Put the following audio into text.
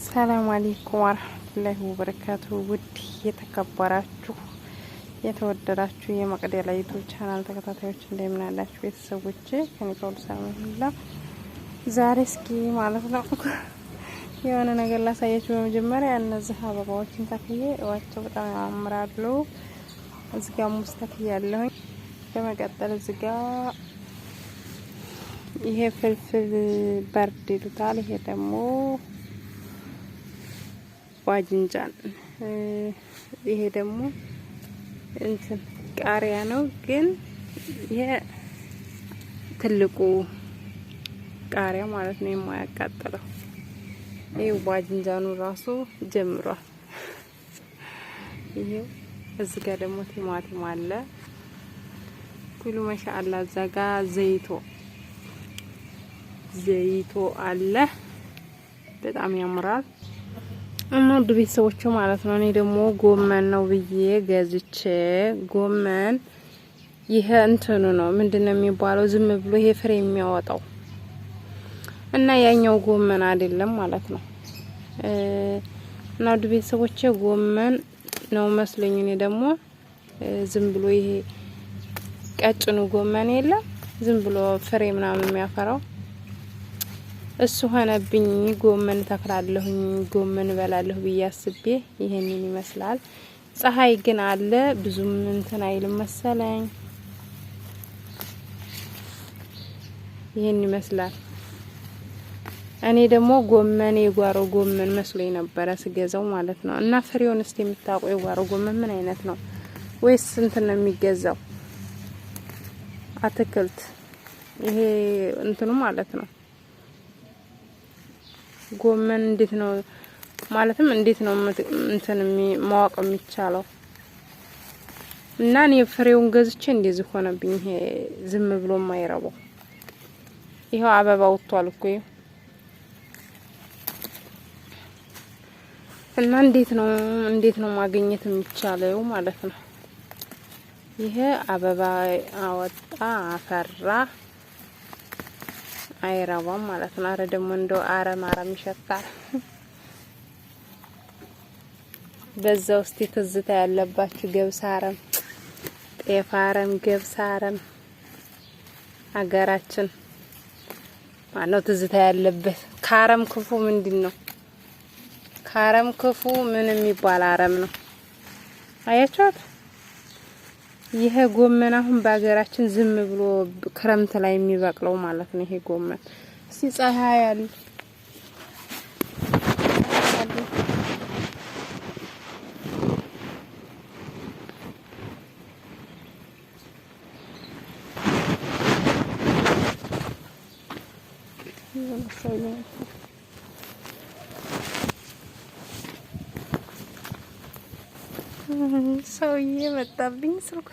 ሰላም አለይኩም ወራህመቱላሂ ወበረካቱ። ውድ የተከበራችሁ የተወደዳችሁ የመቅደላ ዩቲዩብ ቻናል ተከታታዮች እንደምን አላችሁ? ቤተሰቦቼ ከኔ ጋር ሰላም። ዛሬ እስኪ ማለት ነው የሆነ ነገር ላሳያችሁ። በመጀመሪያ እነዚህ አበባዎችን ተክዬ ዋቸው በጣም ያምራሉ። እዚህ ጋር ሙዝ ተክያለሁ። በመቀጠል እዚህ ጋር ይሄ ፍልፍል በርድ ይሉታል። ይሄ ደግሞ ባጅንጃን፣ ይሄ ደግሞ እንትን ቃሪያ ነው። ግን ይሄ ትልቁ ቃሪያ ማለት ነው የማያቃጥለው። ይሄ ባጅንጃኑ ራሱ ጀምሯል። ይሄ እዚህ ጋር ደግሞ ቲማቲም አለ። ኩሉ ማሻአላ። እዛ ጋር ዘይቶ አለ። በጣም ያምራል። እና ውድ ቤተሰቦቹ ማለት ነው። እኔ ደግሞ ጎመን ነው ብዬ ገዝቼ ጎመን ይሄ እንትኑ ነው ምንድነው የሚባለው? ዝም ብሎ ይሄ ፍሬ የሚያወጣው እና ያኛው ጎመን አይደለም ማለት ነው። እና ውድ ቤተሰቦቼ ጎመን ነው መስለኝ። እኔ ደግሞ ዝም ብሎ ይሄ ቀጭኑ ጎመን የለም ዝም ብሎ ፍሬ ምናምን የሚያፈራው እሱ ሆነብኝ። ጎመን ተክላለሁኝ ጎመን እበላለሁ ብዬ አስቤ ይሄንን ይመስላል። ፀሐይ ግን አለ ብዙም እንትን አይልም መሰለኝ። ይሄን ይመስላል። እኔ ደግሞ ጎመን የጓሮ ጎመን መስሎኝ ነበረ ስገዛው ማለት ነው። እና ፍሬውን እስቲ የምታውቁ የጓሮ ጎመን ምን አይነት ነው? ወይስ እንትን ነው የሚገዛው አትክልት? ይሄ እንትኑ ማለት ነው ጎመን እንዴት ነው ማለትም እንዴት ነው እንትን ማወቅ የሚቻለው? እና እኔ ፍሬውን ገዝቼ እንደዚህ ሆነብኝ። ይሄ ዝም ብሎ የማይረባው ይሄው አበባ ወጥቷል እኮ ይሄ። እና እንዴት ነው ማግኘት የሚቻለው ማለት ነው? ይሄ አበባ አወጣ አፈራ አይራባም ማለት ነው። አረ ደግሞ እንደው አረም ይሸታል። በዛ ውስጥ ትዝታ ያለባችሁ ገብስ አረም፣ ጤፍ አረም፣ ገብስ አረም አገራችን ማነው ትዝታ ያለበት? ካረም ክፉ ምንድነው? ካረም ክፉ ምን የሚባል አረም ነው? አያችኋት? ይሄ ጎመን አሁን በአገራችን ዝም ብሎ ክረምት ላይ የሚበቅለው ማለት ነው። ይሄ ጎመን እስቲ ፀሐይ አለ ሰውዬ መጣብኝ ስልኩ